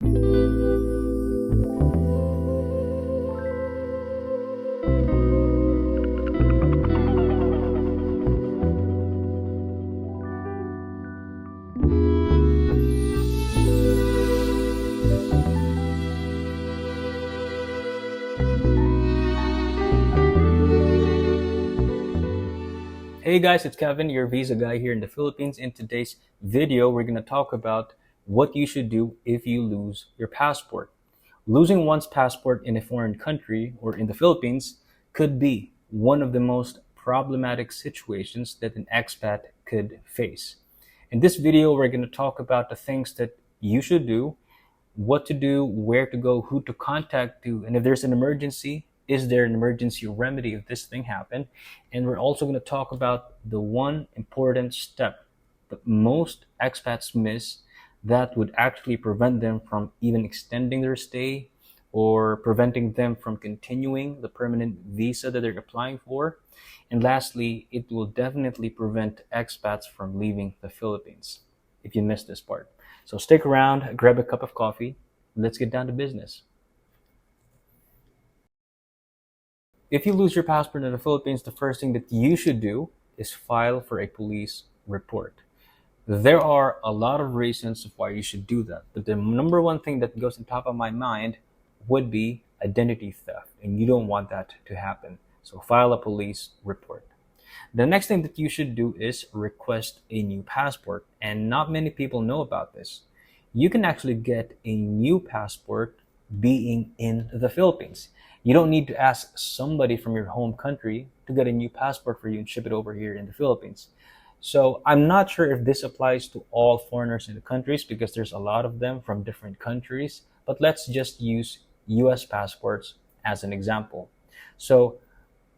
Hey guys, it's Kevin, your visa guy here in the Philippines. In today's video, we're going to talk about what you should do if you lose your passport. Losing one's passport in a foreign country or in the Philippines could be one of the most problematic situations that an expat could face. In this video, we're going to talk about the things that you should do, what to do, where to go, who to contact to, and if there's an emergency, is there an emergency remedy if this thing happened? And we're also going to talk about the one important step that most expats miss that would actually prevent them from even extending their stay or preventing them from continuing the permanent visa that they're applying for. And lastly, it will definitely prevent expats from leaving the Philippines if you missed this part. So stick around, grab a cup of coffee, let's get down to business. If you lose your passport in the Philippines, the first thing that you should do is file for a police report. There are a lot of reasons of why you should do that, but the number one thing that goes on top of my mind would be identity theft, and you don't want that to happen. So file a police report. The next thing that you should do is request a new passport, and not many people know about this. You can actually get a new passport being in the Philippines. You don't need to ask somebody from your home country to get a new passport for you and ship it over here in the Philippines. So I'm not sure if this applies to all foreigners in the countries because there's a lot of them from different countries, but let's just use US passports as an example. So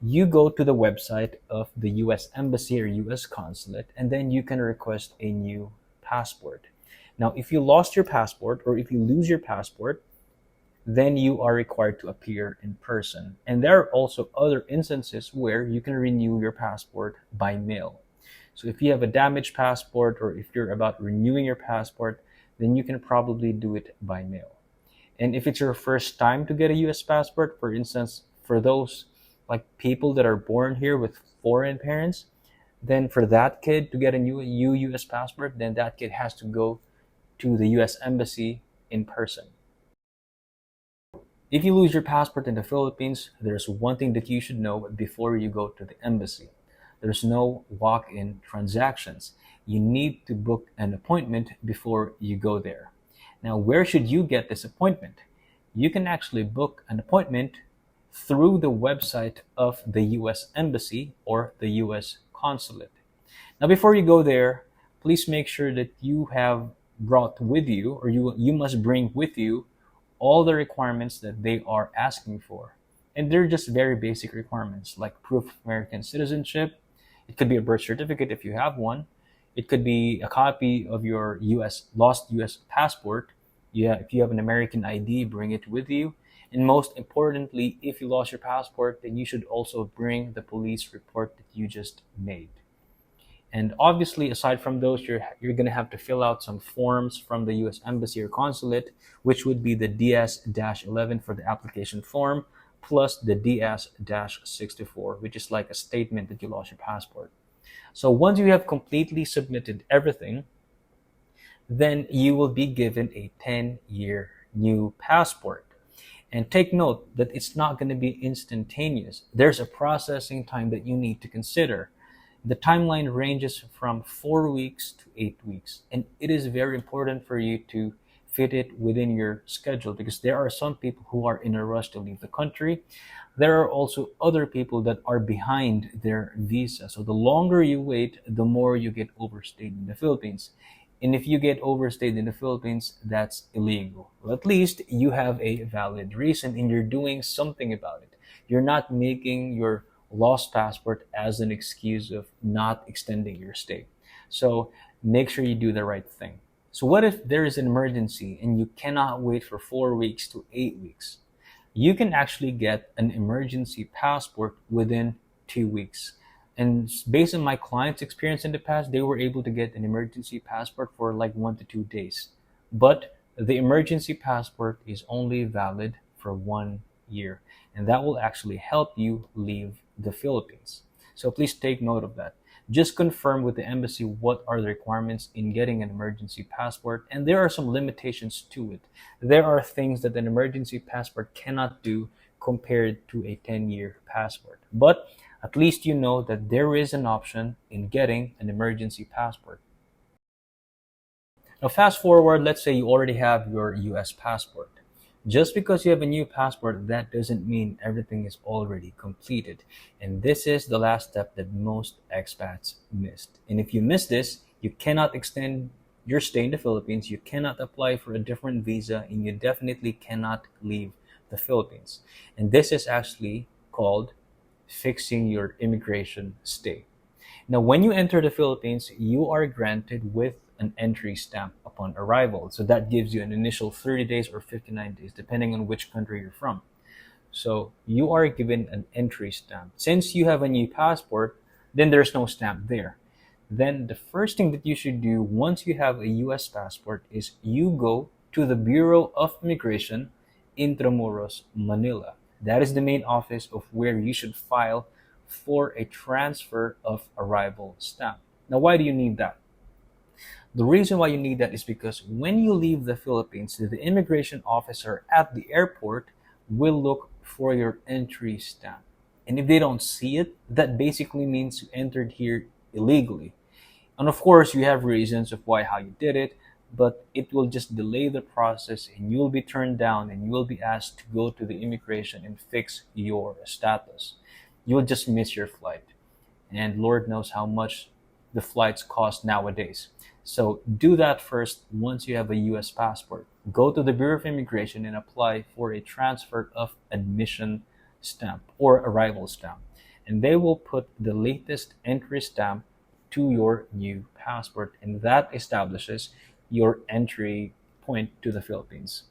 you go to the website of the US Embassy or US Consulate, and then you can request a new passport. Now, if you lost your passport or if you lose your passport, then you are required to appear in person. And there are also other instances where you can renew your passport by mail. So if you have a damaged passport or if you're about renewing your passport, then you can probably do it by mail. And if it's your first time to get a US passport, for instance, for those like people that are born here with foreign parents, then for that kid to get a new US passport, then that kid has to go to the US Embassy in person. If you lose your passport in the Philippines, there's one thing that you should know before you go to the embassy. There's no walk-in transactions. You need to book an appointment before you go there. Now, where should you get this appointment? You can actually book an appointment through the website of the US Embassy or the US Consulate. Now, before you go there, please make sure that you have brought with you, or you must bring with you all the requirements that they are asking for. And they're just very basic requirements like proof of American citizenship. It could be a birth certificate if you have one. It could be a copy of your lost US passport. Yeah, if you have an American ID, bring it with you. And most importantly, if you lost your passport, then you should also bring the police report that you just made. And obviously, aside from those, you're going to have to fill out some forms from the US Embassy or Consulate, which would be the DS-11 for the application form, plus the DS-64, which is like a statement that you lost your passport. So once you have completely submitted everything, then you will be given a 10-year new passport. And take note that it's not going to be instantaneous. There's a processing time that you need to consider. The timeline ranges from 4 weeks to 8 weeks, and it is very important for you to fit it within your schedule because there are some people who are in a rush to leave the country. There are also other people that are behind their visa. So the longer you wait, the more you get overstayed in the Philippines. And if you get overstayed in the Philippines, that's illegal. Well, at least you have a valid reason and you're doing something about it. You're not making your lost passport as an excuse of not extending your stay. So make sure you do the right thing. So what if there is an emergency and you cannot wait for 4 weeks to 8 weeks? You can actually get an emergency passport within 2 weeks. And based on my clients' experience in the past, they were able to get an emergency passport for like 1 to 2 days. But The emergency passport is only valid for 1 year, and that will actually help you leave the Philippines. So please take note of that. Just confirm with the embassy what are the requirements in getting an emergency passport, and there are some limitations to it. There are things that an emergency passport cannot do compared to a 10-year passport. But at least you know that there is an option in getting an emergency passport. Now, fast forward, let's say you already have your US passport. Just because you have a new passport, that doesn't mean everything is already completed. And this is the last step that most expats missed. And if you miss this, you cannot extend your stay in the Philippines, you cannot apply for a different visa, and you definitely cannot leave the Philippines. And this is actually called fixing your immigration stay. Now, when you enter the Philippines, you are granted with an entry stamp upon arrival. So that gives you an initial 30 days or 59 days, depending on which country you're from. So you are given an entry stamp. Since you have a new passport, then there's no stamp there. Then the first thing that you should do once you have a US passport is you go to the Bureau of Immigration in Intramuros, Manila. That is the main office of where you should file for a transfer of arrival stamp. Now, why do you need that? The reason why you need that is because when you leave the Philippines, the immigration officer at the airport will look for your entry stamp. And if they don't see it, that basically means you entered here illegally. And of course, you have reasons of why how you did it, but it will just delay the process and you will be turned down and you will be asked to go to the immigration and fix your status. You will just miss your flight. And Lord knows how much the flights cost nowadays. So do that first once you have a US passport. Go to the Bureau of Immigration and apply for a transfer of admission stamp or arrival stamp. And they will put the latest entry stamp to your new passport, and that establishes your entry point to the Philippines.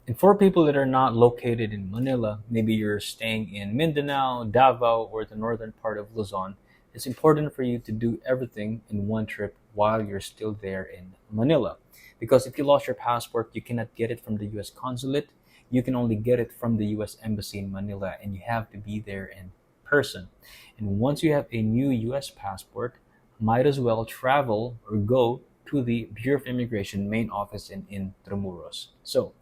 And for people that are not located in Manila, maybe you're staying in Mindanao, Davao, or the northern part of Luzon, it's important for you to do everything in one trip while you're still there in Manila. Because if you lost your passport, you cannot get it from the US consulate. You can only get it from the US Embassy in Manila, and you have to be there in person. And once you have a new US passport, might as well travel or go to the Bureau of Immigration main office in Intramuros. So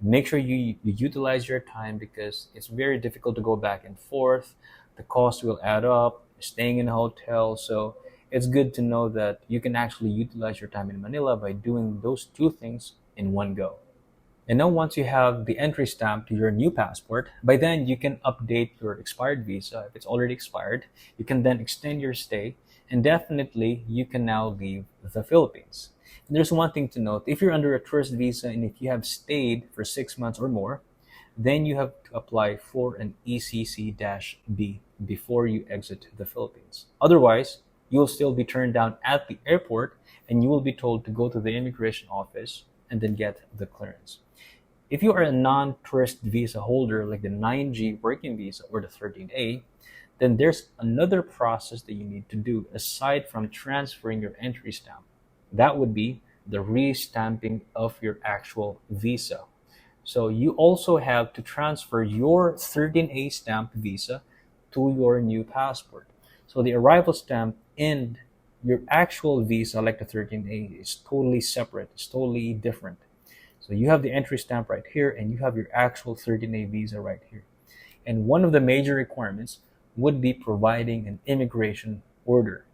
make sure you utilize your time because it's very difficult to go back and forth. The cost will add up, staying in a hotel. So it's good to know that you can actually utilize your time in Manila by doing those two things in one go. And now once you have the entry stamp to your new passport, by then you can update your expired visa. If it's already expired, you can then extend your stay, and definitely you can now leave the Philippines. And there's one thing to note. If you're under a tourist visa and if you have stayed for 6 months or more, then you have to apply for an ECC-B before you exit the Philippines. Otherwise, you'll still be turned down at the airport and you will be told to go to the immigration office and then get the clearance. If you are a non-tourist visa holder like the 9G working visa or the 13A, then there's another process that you need to do aside from transferring your entry stamp. That would be the re-stamping of your actual visa. So you also have to transfer your 13A stamp visa to your new passport. So the arrival stamp and your actual visa, like the 13A, is totally separate. It's totally different. So you have the entry stamp right here, and you have your actual 13A visa right here. And one of the major requirements would be providing an immigration order.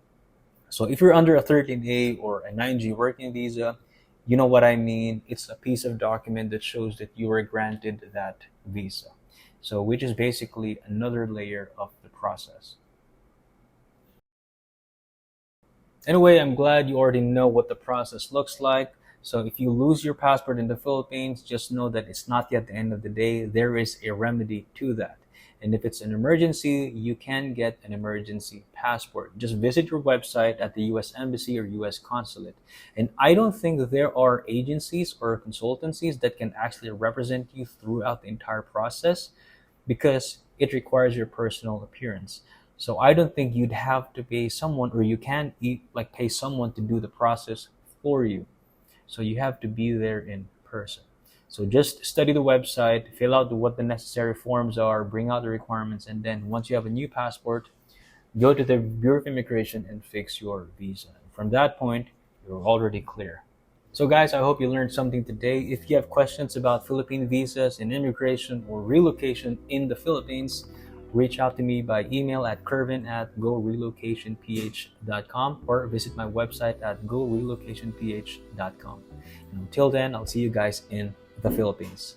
So if you're under a 13A or a 9G working visa, you know what I mean. It's a piece of document that shows that you were granted that visa. So which is basically another layer of the process. Anyway, I'm glad you already know what the process looks like. So if you lose your passport in the Philippines, just know that it's not yet the end of the day. There is a remedy to that. And if it's an emergency, you can get an emergency passport. Just visit your website at the US Embassy or US Consulate. And I don't think that there are agencies or consultancies that can actually represent you throughout the entire process because it requires your personal appearance. So I don't think you'd have to pay someone, or you can pay someone to do the process for you. So you have to be there in person. So just study the website, fill out what the necessary forms are, bring out the requirements, and then once you have a new passport, go to the Bureau of Immigration and fix your visa. From that point, you're already clear. So guys, I hope you learned something today. If you have questions about Philippine visas and immigration or relocation in the Philippines, reach out to me by email at kervin@gorelocationph.com or visit my website at gorelocationph.com. And until then, I'll see you guys in the Philippines.